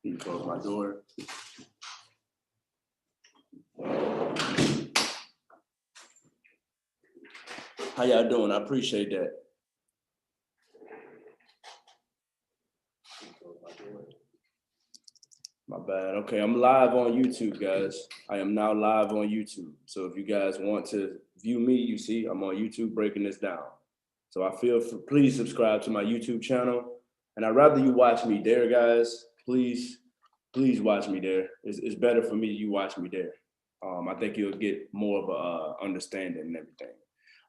Let me close my door. How y'all doing? I appreciate that. My bad. Okay, I'm live on YouTube, guys. I am now live on YouTube. So if you guys want to view me, you see I'm on YouTube breaking this down. So please subscribe to my YouTube channel. And I'd rather you watch me there, guys. Please watch me there. It's better for me you watch me there. I think you'll get more of a understanding and everything.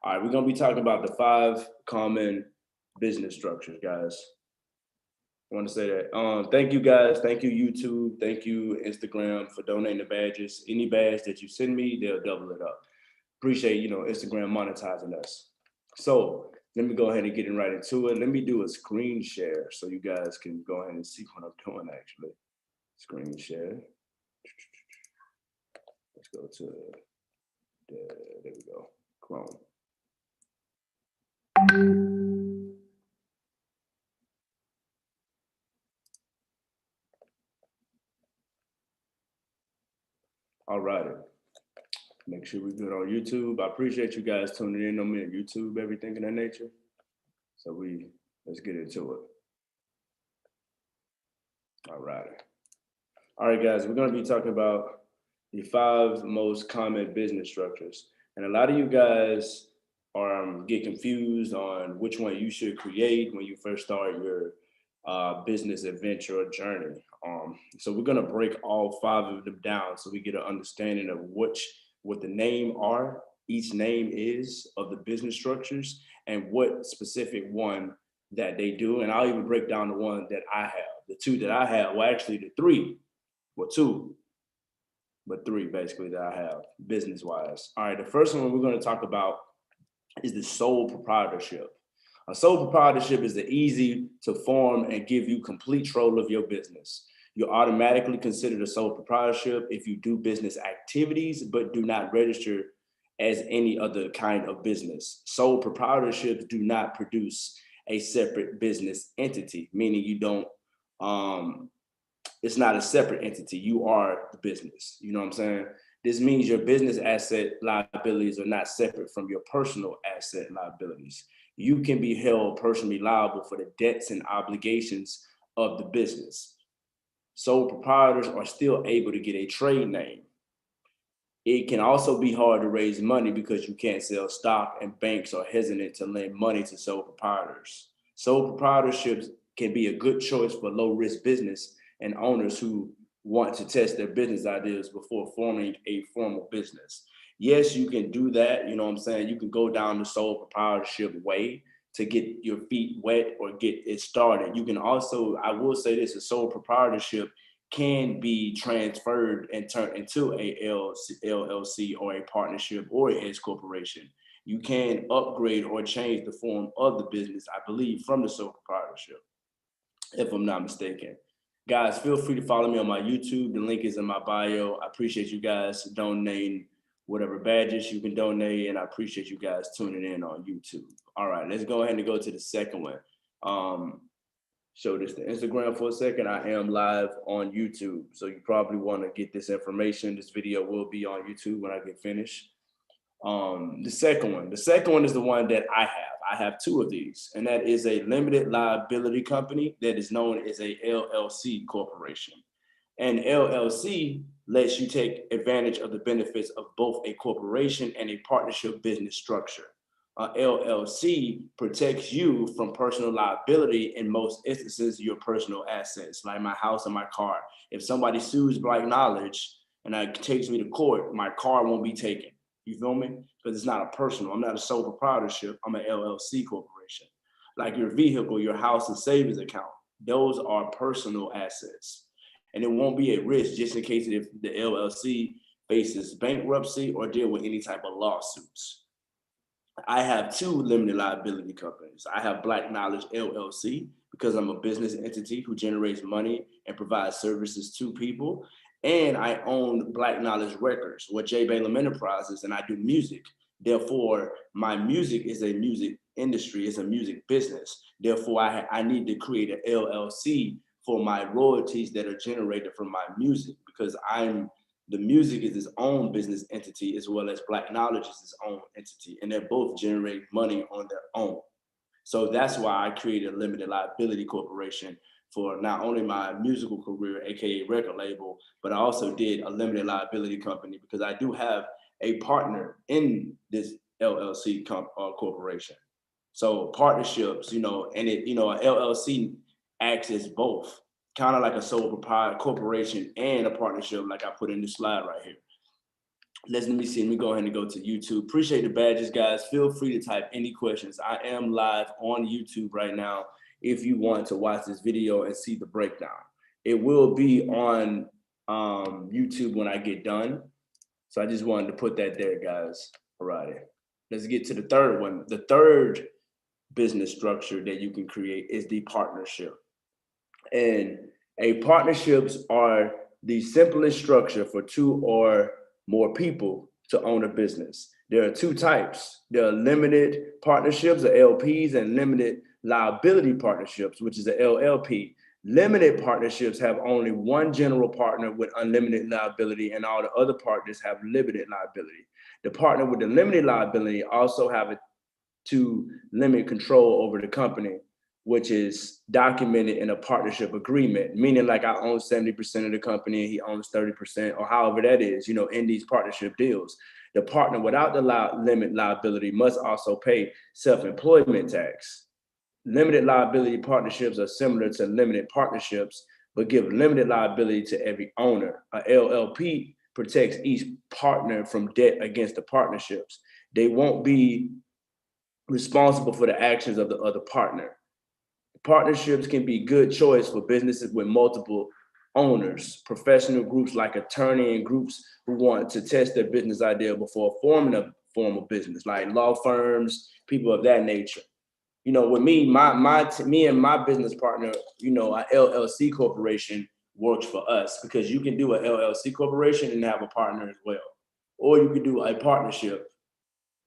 All right, we're gonna be talking about the 5 common business structures, guys. I want to say that. Thank you, guys. Thank you, YouTube. Thank you, Instagram, for donating the badges. Any badge that you send me, they'll double it up. Appreciate, Instagram monetizing us. So let me go ahead and get right into it. Let me do a screen share so you guys can go ahead and see what I'm doing, actually. Screen share. Let's go to, there we go, Chrome. All right. Make sure we're good on YouTube. I appreciate you guys tuning in on me on YouTube, everything in that nature. So let's get into it. All right. All right, guys, we're going to be talking about the 5 most common business structures. And a lot of you guys get confused on which one you should create when you first start your business adventure or journey. So we're going to break all 5 of them down so we get an understanding of what the name are, each name is of the business structures, and what specific one that they do. And I'll even break down the one that I have. The 2 that I have, well, actually the 3, well, 2, but 3 basically that I have business-wise. All right, the first one we're going to talk about is the sole proprietorship. A sole proprietorship is the easy to form and give you complete control of your business. You're automatically considered a sole proprietorship if you do business activities, but do not register as any other kind of business. Sole proprietorships do not produce a separate business entity, meaning you don't, it's not a separate entity. You are the business. You know what I'm saying? This means your business asset liabilities are not separate from your personal asset liabilities. You can be held personally liable for the debts and obligations of the business. Sole proprietors are still able to get a trade name. It can also be hard to raise money because you can't sell stock, and banks are hesitant to lend money to sole proprietors. Sole proprietorships can be a good choice for low-risk business and owners who want to test their business ideas before forming a formal business. Yes, you can do that. You know what I'm saying? You can go down the sole proprietorship way to get your feet wet or get it started. You can also, I will say this, a sole proprietorship can be transferred and turned into a LLC or a partnership or a S corporation. You can upgrade or change the form of the business, I believe, from the sole proprietorship, if I'm not mistaken. Guys, feel free to follow me on my YouTube. The link is in my bio. I appreciate you guys donating whatever badges you can donate, and I appreciate you guys tuning in on YouTube. All right, let's go ahead and go to the second one. Show this to Instagram for a second. I am live on YouTube, so you probably want to get this information. This video will be on YouTube when I get finished. The second one is the one that I have. I have 2 of these, and that is a limited liability company that is known as a Llc Corporation. And LLC lets you take advantage of the benefits of both a corporation and a partnership business structure. LLC protects you from personal liability in most instances, your personal assets, like my house and my car. If somebody sues Black Knowledge and takes me to court, my car won't be taken. You feel me? Because it's not a personal. I'm not a sole proprietorship. I'm an LLC corporation. Like your vehicle, your house and savings account, those are personal assets. And it won't be at risk just in case if the LLC faces bankruptcy or deal with any type of lawsuits. I have 2 limited liability companies. I have Black Knowledge LLC because I'm a business entity who generates money and provides services to people. And I own Black Knowledge Records, what J. Balaam Enterprises, and I do music. Therefore, my music is a music industry, it's a music business. Therefore, I need to create an LLC for my royalties that are generated from my music, because the music is its own business entity as well as Black Knowledge is its own entity, and they're both generating money on their own. So that's why I created a limited liability corporation for not only my musical career, AKA record label, but I also did a limited liability company because I do have a partner in this LLC corporation. So partnerships, and it, a LLC acts as both, kind of like a sole proprietor corporation and a partnership, like I put in this slide right here. Let me go ahead and go to YouTube. Appreciate the badges, guys. Feel free to type any questions. I am live on YouTube right now if you want to watch this video and see the breakdown. It will be on YouTube when I get done. So I just wanted to put that there, guys. All right. Let's get to the third one. The third business structure that you can create is the partnership. And partnerships are the simplest structure for two or more people to own a business. There are two types. There are limited partnerships, or LPs, and limited liability partnerships, which is a LLP. Limited partnerships have only one general partner with unlimited liability, and all the other partners have limited liability. The partner with the limited liability also have to limit control over the company, which is documented in a partnership agreement, meaning like I own 70% of the company and he owns 30%, or however that is, in these partnership deals. The partner without the limit liability must also pay self-employment tax. Limited liability partnerships are similar to limited partnerships, but give limited liability to every owner. A LLP protects each partner from debt against the partnerships. They won't be responsible for the actions of the other partner. Partnerships can be a good choice for businesses with multiple owners, professional groups like attorney and groups who want to test their business idea before forming a formal business, like law firms, people of that nature. With me, me and my business partner, our Llc Corporation works for us, because you can do an Llc Corporation and have a partner as well, or you could do a partnership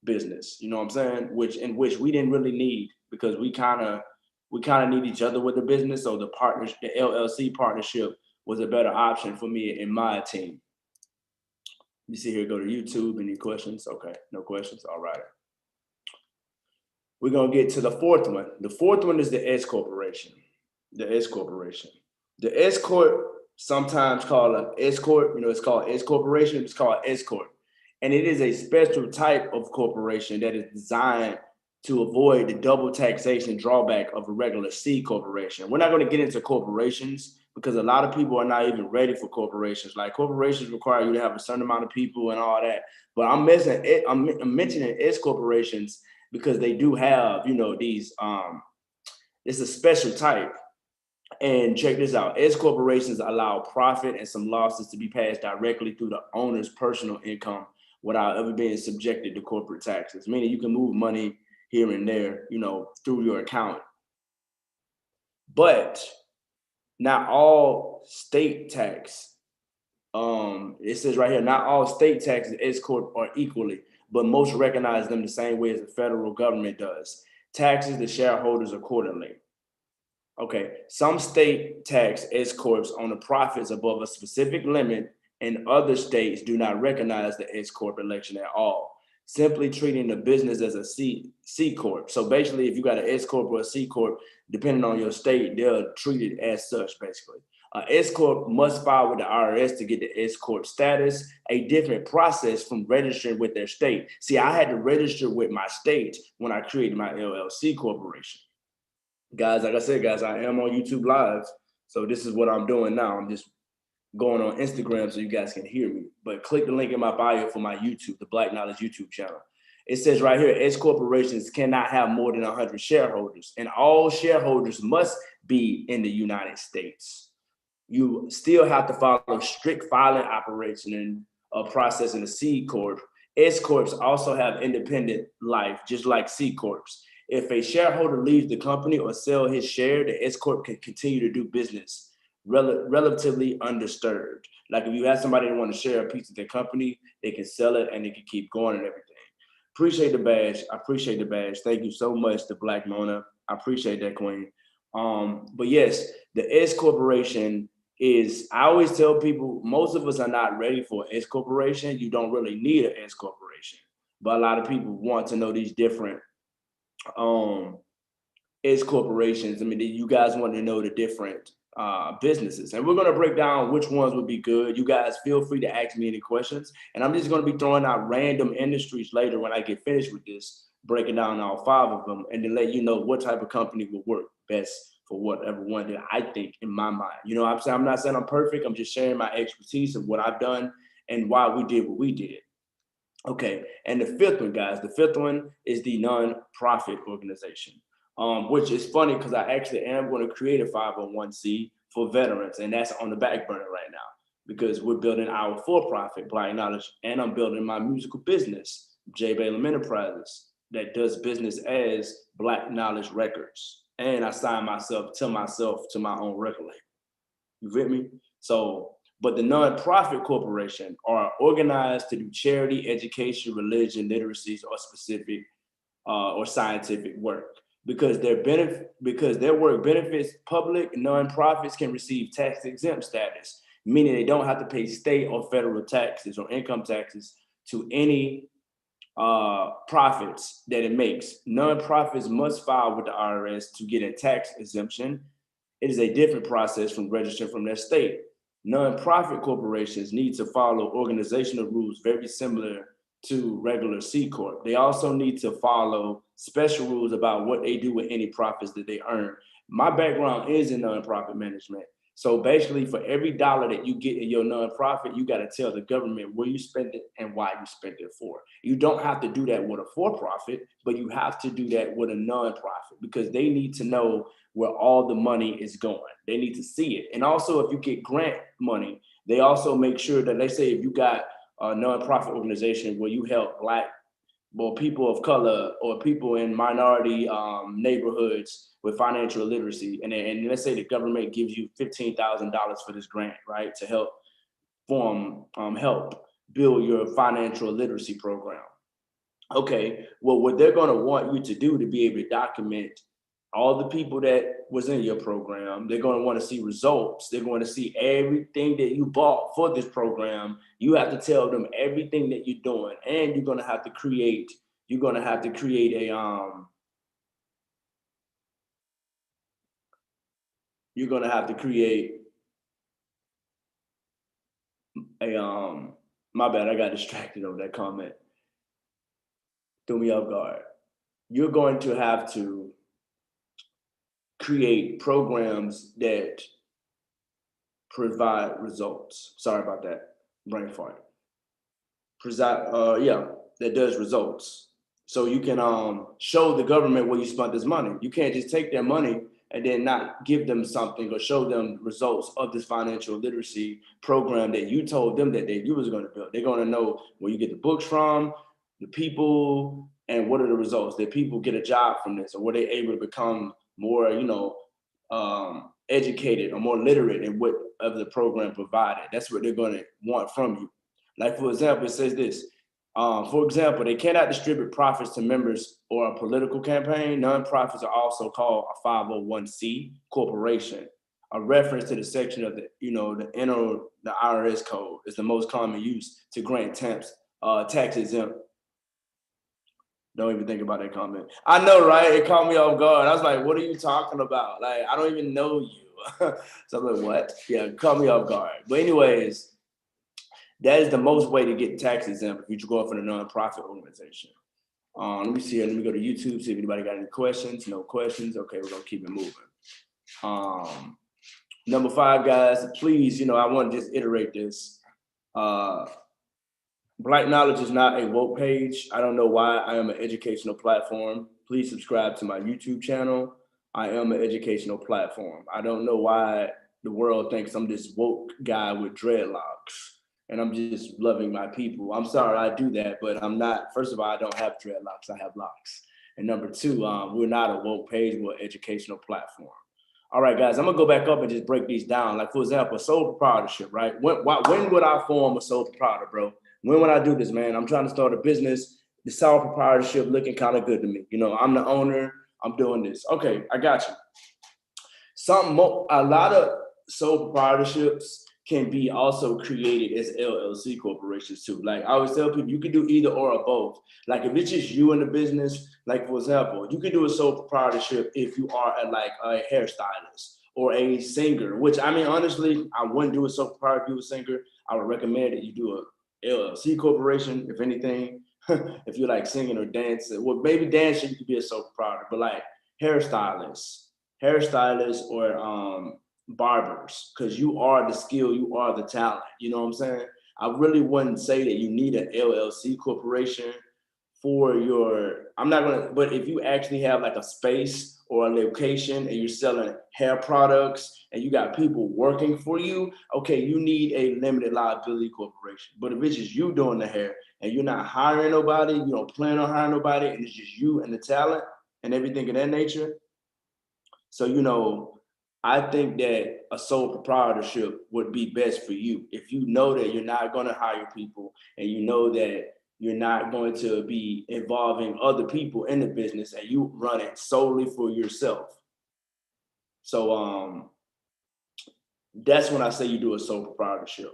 business. You know what I'm saying? Which we didn't really need, because we kind of need each other with the business. So the LLC partnership was a better option for me and my team. You see here, go to YouTube. Any questions? Okay, no questions. All right. We're gonna get to the fourth one. The fourth one is the S Corporation. The S Corporation. The S Corp, sometimes called an S Corp. It's called S Corporation. It's called S Corp, and it is a special type of corporation that is designed to avoid the double taxation drawback of a regular C corporation. We're not going to get into corporations because a lot of people are not even ready for corporations. Like, corporations require you to have a certain amount of people and all that. But I'm mentioning S corporations because they do have, these, it's a special type. And check this out. S corporations allow profit and some losses to be passed directly through the owner's personal income without ever being subjected to corporate taxes, meaning you can move money here and there, through your account. But not all state tax, it says right here, not all state taxes S Corp are equally, but most recognize them the same way as the federal government does. Taxes the shareholders accordingly. Okay, some state tax S Corps on the profits above a specific limit, and other states do not recognize the S Corp election at all, simply treating the business as a C Corp. So basically, if you got an S Corp or a C Corp, depending on your state, they'll treat it as such, basically. S Corp must file with the IRS to get the S Corp status, a different process from registering with their state. See, I had to register with my state when I created my LLC corporation. Guys, like I said, guys, I am on YouTube Live. So this is what I'm doing now. I'm just going on Instagram so you guys can hear me. But click the link in my bio for my YouTube, the Black Knowledge YouTube channel. It says right here, S corporations cannot have more than 100 shareholders, and all shareholders must be in the United States. You still have to follow strict filing operation and process in a C Corp. S Corps also have independent life, just like C Corps. If a shareholder leaves the company or sell his share, the S Corp can continue to do business relatively undisturbed. Like, if you have somebody that want to share a piece of their company, they can sell it and they can keep going and everything. Appreciate the badge. I appreciate the badge. Thank you so much to Black Mona. I appreciate that, Queen. But yes, the S corporation is, I always tell people, most of us are not ready for S corporation. You don't really need an S corporation, but a lot of people want to know these different S corporations. I mean, you guys want to know the different businesses, and we're going to break down which ones would be good. You guys feel free to ask me any questions, and I'm just going to be throwing out random industries later when I get finished with this, breaking down all 5 of them, and then let you know what type of company will work best for whatever one that I think in my mind. You know what I'm saying? I'm not saying I'm perfect. I'm just sharing my expertise of what I've done and why we did what we did. Okay, and the 5th one, guys, the 5th one is the non-profit organization, which is funny because I actually am going to create a 501c for veterans, and that's on the back burner right now because we're building our for-profit Black Knowledge, and I'm building my musical business, J. Balaam Enterprises, that does business as Black Knowledge Records, and I signed myself to my own record label. You get me? So, but the nonprofit corporation are organized to do charity, education, religion, literacies, or specific or scientific work because their work benefits public. Nonprofits can receive tax exempt status, meaning they don't have to pay state or federal taxes or income taxes to any profits that it makes. Nonprofits must file with the IRS to get a tax exemption. It is a different process from registering from their state. Nonprofit corporations need to follow organizational rules very similar to regular C Corp. They also need to follow special rules about what they do with any profits that they earn. My background is in nonprofit management. So basically, for every dollar that you get in your nonprofit, you got to tell the government where you spend it and why you spend it for. You don't have to do that with a for-profit, but you have to do that with a nonprofit because they need to know where all the money is going. They need to see it. And also, if you get grant money, they also make sure that, they say, if you got a nonprofit organization where you help Black or people of color or people in minority neighborhoods with financial literacy, and let's say the government gives you $15,000 for this grant, right, to help help build your financial literacy program. Okay, well, what they're going to want you to do to be able to document all the people that was in your program, they're going to want to see results. They're going to see everything that you bought for this program. You have to tell them everything that you're doing, and you're going to have to create a you're going to have to create a my bad, I got distracted over that comment. Threw me off guard. You're going to have to create programs that provide results. Sorry about that, brain fart. That does results. So you can show the government where you spent this money. You can't just take their money and then not give them something or show them results of this financial literacy program that you told them that you was going to build. They're going to know where you get the books from, the people, and what are the results. That people get a job from this, or were they able to become more, educated or more literate in what of the program provided. That's what they're going to want from you. Like, for example, it says this. For example, they cannot distribute profits to members or a political campaign. Nonprofits are also called a 501c corporation. A reference to the section of the IRS code is the most common use to grant tax exempt. Don't even think about that comment. I know, right? It caught me off guard. I was like, what are you talking about? Like, I don't even know you. So I'm like, what? Yeah, it caught me off guard. But anyways, that is the most way to get tax exempt if you're going for the nonprofit organization. Let me see here. Let me go to YouTube, see if anybody got any questions. No questions. Okay, we're going to keep it moving. Number 5, guys, please, I want to just iterate this. Black Knowledge is not a woke page. I don't know why. I am an educational platform. Please subscribe to my YouTube channel. I am an educational platform. I don't know why the world thinks I'm this woke guy with dreadlocks and I'm just loving my people. I'm sorry I do that, but I'm not. First of all, I don't have dreadlocks. I have locks. And number 2, we're not a woke page. We're an educational platform. All right, guys, I'm going to go back up and just break these down. Like, for example, sole proprietorship, right? When would I form a sole proprietor, bro? When would I do this, man? I'm trying to start a business. The sole proprietorship looking kind of good to me. I'm the owner. I'm doing this. Okay, I got you. a lot of sole proprietorships can be also created as LLC corporations too. Like I always tell people, you can do either or both. Like if it's just you in the business, like for example, you can do a sole proprietorship if you are a hairstylist or a singer, which I mean, honestly, I wouldn't do a sole proprietorship if you were a singer. I would recommend that you do a LLC corporation, if anything. If you like singing or dancing, well, maybe dancing, you could be a sole proprietor, but like hairstylists or barbers, because you are the skill, you are the talent. You know what I'm saying? I really wouldn't say that you need an LLC corporation for your, I'm not gonna, but if you actually have like a space or a location and you're selling hair products and you got people working for you, okay, you need a limited liability corporation. But if it's just you doing the hair and you're not hiring nobody, you don't plan on hiring nobody, and it's just you and the talent and everything of that nature. So, I think that a sole proprietorship would be best for you if you know that you're not going to hire people and you know that you're not going to be involving other people in the business and you run it solely for yourself. So that's when I say you do a sole proprietorship.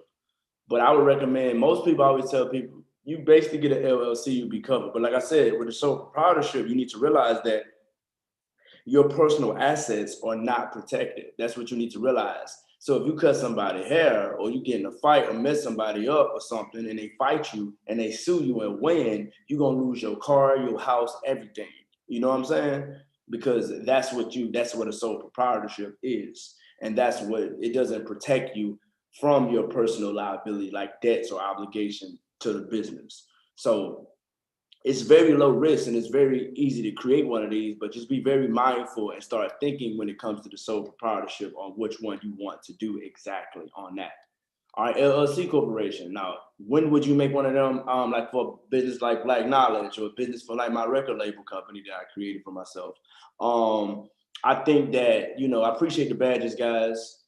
But I would recommend, most people always tell people, you basically get an LLC, you'll be covered. But like I said, with a sole proprietorship, you need to realize that your personal assets are not protected. That's what you need to realize. So if you cut somebody's hair or you get in a fight or mess somebody up or something and they fight you and they sue you and win, you're gonna lose your car, your house, everything. You know what I'm saying? Because that's what a sole proprietorship is. And that's what, it doesn't protect you from your personal liability, like debts or obligation to the business. So it's very low risk and it's very easy to create one of these, but just be very mindful and start thinking when it comes to the sole proprietorship on which one you want to do exactly on that. All right, LLC Corporation. Now, when would you make one of them, like for business like Black Knowledge or business for like my record label company that I created for myself? I think that, I appreciate the badges, guys.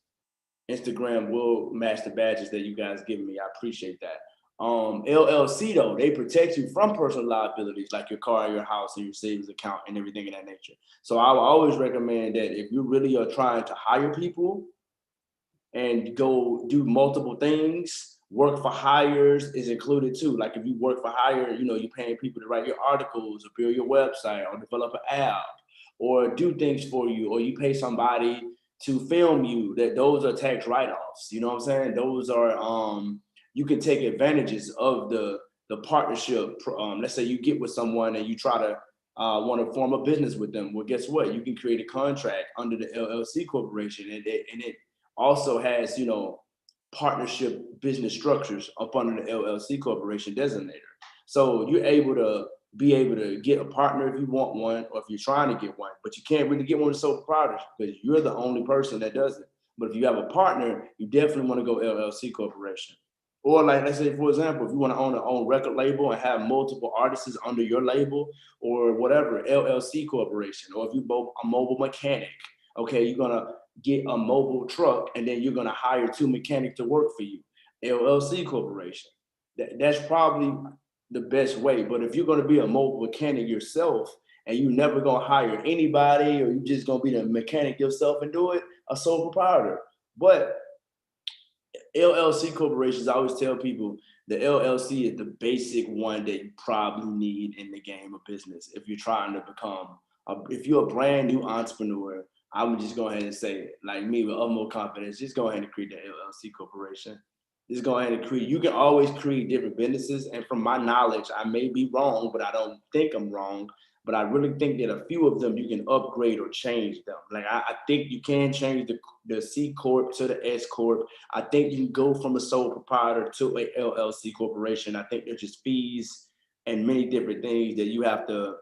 Instagram will match the badges that you guys give me. I appreciate that. LLC though, they protect you from personal liabilities like your car, your house, and your savings account and everything of that nature. So I will always recommend that if you really are trying to hire people and go do multiple things, work for hires is included too. Like if you work for hire, you're paying people to write your articles or build your website or develop an app or do things for you, or you pay somebody to film you, that those are tax write-offs. You know what I'm saying? Those are you can take advantages of the partnership. Let's say you get with someone and you try to want to form a business with them. Well, guess what? You can create a contract under the LLC corporation, and it also has partnership business structures up under the LLC corporation designator. So you're able to get a partner if you want one, or if you're trying to get one, but you can't really get one with sole proprietorship because you're the only person that does it. But if you have a partner, you definitely want to go LLC corporation. Or like, let's say, for example, if you want to own a own record label and have multiple artists under your label or whatever, LLC corporation. Or if you both a mobile mechanic, okay, you're going to get a mobile truck and then you're going to hire 2 mechanics to work for you, LLC corporation. That's probably the best way. But if you're going to be a mobile mechanic yourself and you never going to hire anybody, or you just going to be the mechanic yourself and do it, a sole proprietor. But LLC corporations, I always tell people the LLC is the basic one that you probably need in the game of business. If you're trying to if you're a brand new entrepreneur, I would just go ahead and say, like me, with utmost confidence, just go ahead and create the LLC corporation. Just go ahead and create. You can always create different businesses. And from my knowledge, I may be wrong, but I don't think I'm wrong. But I really think that a few of them you can upgrade or change them. Like I think you can change the C Corp to the S Corp. I think you can go from a sole proprietor to a LLC corporation. I think there's just fees and many different things that you have to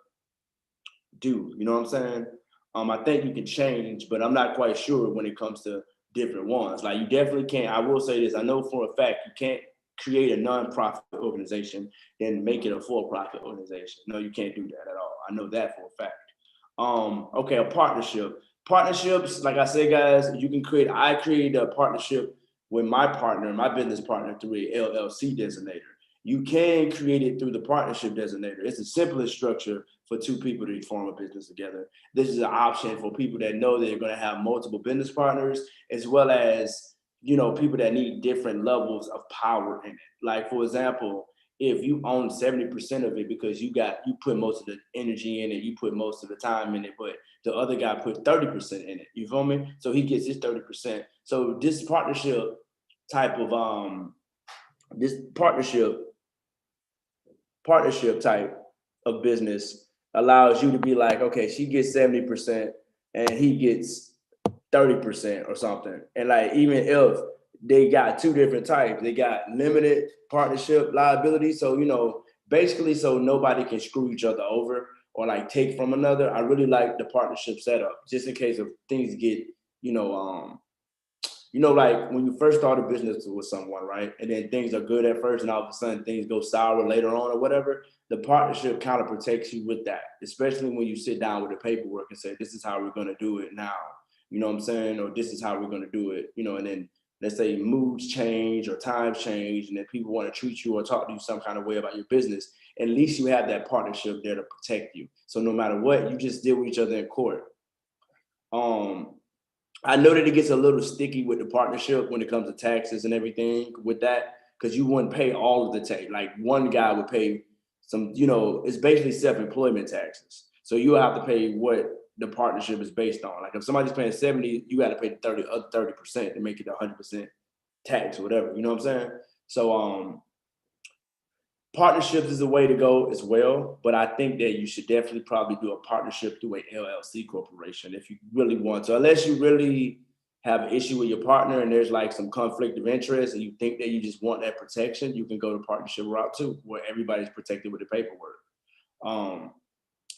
do. You know what I'm saying? I think you can change, but I'm not quite sure when it comes to different ones. Like you definitely can't. I will say this. I know for a fact you can't create a non-profit organization and make it a for-profit organization. No, you can't do that at all. I know that for a fact. Okay, a partnership. Partnerships, like I said, guys, you can I created a partnership with my partner, my business partner, through a LLC designator. You can create it through the partnership designator. It's the simplest structure for two people to form a business together. This is an option for people that know they're going to have multiple business partners, as well as, people that need different levels of power in it. Like, for example, if you own 70% of it because you put most of the energy in it, you put most of the time in it, but the other guy put 30% in it. You feel me? So he gets his 30%. So this type of this partnership type of business allows you to be like, okay, she gets 70% and he gets 30% or something. And like, even if they got two different types, they got limited partnership liability. So, basically, so nobody can screw each other over or like take from another. I really like the partnership setup just in case of things get, like when you first start a business with someone, right? And then things are good at first and all of a sudden things go sour later on or whatever. The partnership kind of protects you with that, especially when you sit down with the paperwork and say, this is how we're going to do it now. You know what I'm saying? Or this is how we're going to do it, and then let's say moods change or times change and then people want to treat you or talk to you some kind of way about your business. At least you have that partnership there to protect you. So no matter what, you just deal with each other in court. I know that it gets a little sticky with the partnership when it comes to taxes and everything with that, because you wouldn't pay all of the tax. Like one guy would pay some, it's basically self-employment taxes. So you have to pay what the partnership is based on. Like if somebody's paying 70, you got to pay the 30% to make it 100% tax or whatever. You know what I'm saying? So partnerships is the way to go as well, but I think that you should definitely probably do a partnership through a LLC corporation if you really want to, unless you really have an issue with your partner and there's like some conflict of interest and you think that you just want that protection, you can go to partnership route too, where everybody's protected with the paperwork.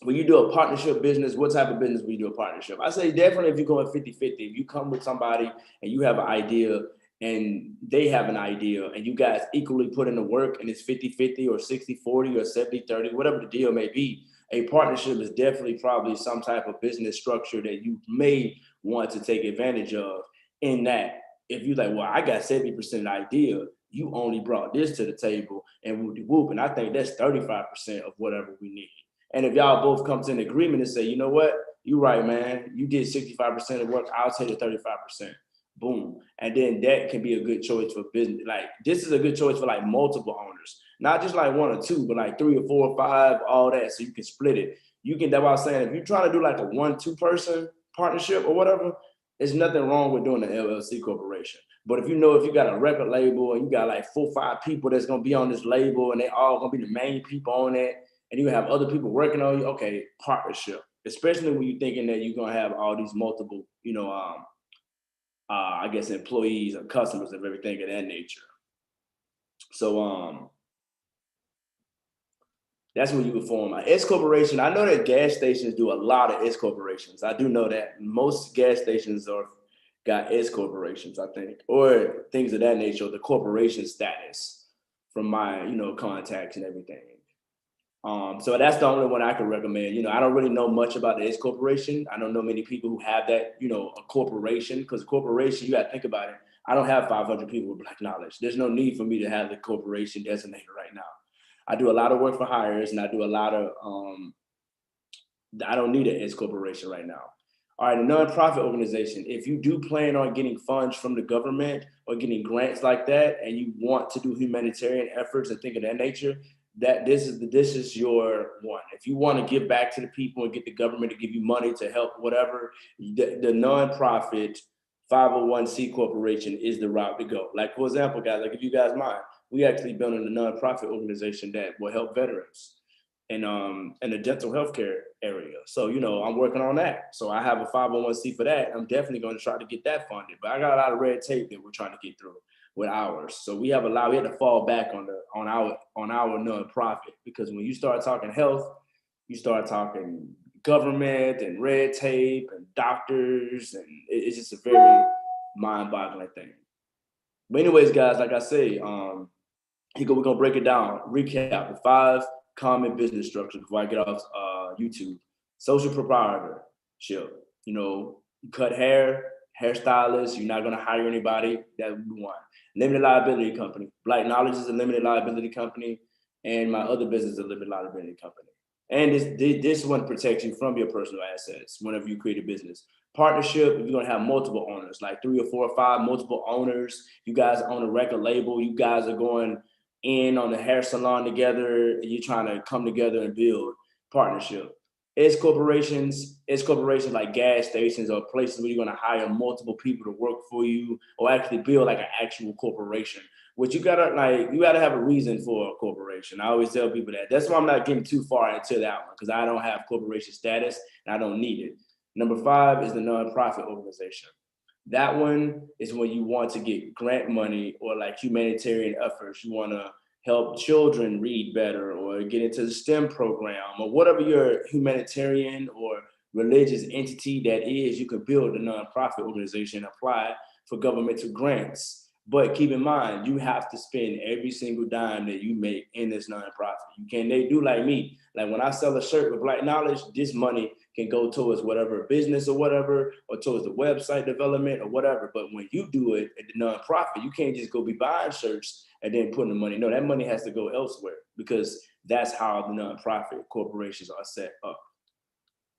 When you do a partnership business, what type of business will you do a partnership? I say definitely if you're going 50-50, if you come with somebody and you have an idea and they have an idea and you guys equally put in the work and it's 50-50 or 60-40 or 70-30, whatever the deal may be, a partnership is definitely probably some type of business structure that you may want to take advantage of, in that if you're like, well, I got 70% idea, you only brought this to the table and whoop, and I think that's 35% of whatever we need. And if y'all both come to an agreement and say, you know what, you're right, man, you did 65% of work, I'll take the 35%. Boom. And then that can be a good choice for business. Like this is a good choice for like multiple owners, not just like one or two, but like 3 or 4 or 5, all that. So you can split it. That's what I was saying. If you're trying to do like a 1-2 person partnership or whatever, there's nothing wrong with doing an LLC corporation. But if you got a record label and you got like 4 or 5 people that's going to be on this label and they all going to be the main people on it, and you have other people working on you, okay, partnership, especially when you're thinking that you're going to have all these multiple, I guess employees or customers of everything of that nature. So that's when you would form an S corporation. I know that gas stations do a lot of S corporations. I do know that most gas stations got S corporations, I think, or things of that nature, the corporation status from my, contacts and everything. So that's the only one I can recommend. I don't really know much about the S corporation. I don't know many people who have that, a corporation, because a corporation, you got to think about it. I don't have 500 people with Black knowledge. There's no need for me to have the corporation designated right now. I do a lot of work for hires and I do a lot of, I don't need an S corporation right now. All right, a nonprofit organization. If you do plan on getting funds from the government or getting grants like that, and you want to do humanitarian efforts and things of that nature, that this is your one. If you want to give back to the people and get the government to give you money to help whatever, the nonprofit 501c corporation is the route to go. Like, for example, guys, like if you guys mind, we actually building a nonprofit organization that will help veterans in the dental healthcare area. So, I'm working on that. So I have a 501c for that. I'm definitely going to try to get that funded, but I got a lot of red tape that we're trying to get through with ours. So we had to fall back on our nonprofit, because when you start talking health, you start talking government and red tape and doctors, and it's just a very mind-boggling thing. But anyways, guys, like I say, we're gonna break it down, recap the 5 common business structures before I get off YouTube. Social proprietorship, you cut hair, Hairstylist, you're not gonna hire anybody. That would be one. Limited liability company. Black Knowledge is a limited liability company, and my other business is a limited liability company. And this one protects you from your personal assets whenever you create a business. Partnership, if you're gonna have multiple owners, like 3 or 4 or 5 multiple owners, you guys own a record label, you guys are going in on the hair salon together, and you're trying to come together and build partnership. S corporations like gas stations or places where you're gonna hire multiple people to work for you or actually build like an actual corporation. Which you gotta have a reason for a corporation. I always tell people that. That's why I'm not getting too far into that one, because I don't have corporation status and I don't need it. Number 5 is the nonprofit organization. That one is when you want to get grant money or like humanitarian efforts. You want to help children read better or get into the STEM program or whatever your humanitarian or religious entity that is. You could build a nonprofit organization, apply for governmental grants. But keep in mind, you have to spend every single dime that you make in this nonprofit. You can't, they do like me. Like when I sell a shirt with Black Knowledge, this money can go towards whatever business or whatever, or towards the website development or whatever. But when you do it at the nonprofit, you can't just go be buying shirts and then putting the money. No, that money has to go elsewhere, because that's how the nonprofit corporations are set up.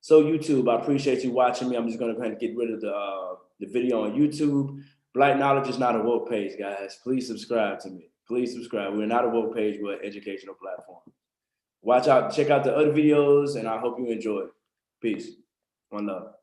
So YouTube, I appreciate you watching me. I'm just gonna go ahead and get rid of the video on YouTube. Black Knowledge is not a woke page, guys. Please subscribe to me. Please subscribe. We're not a woke page, we're an educational platform. Watch out, check out the other videos, and I hope you enjoy. Peace. One love.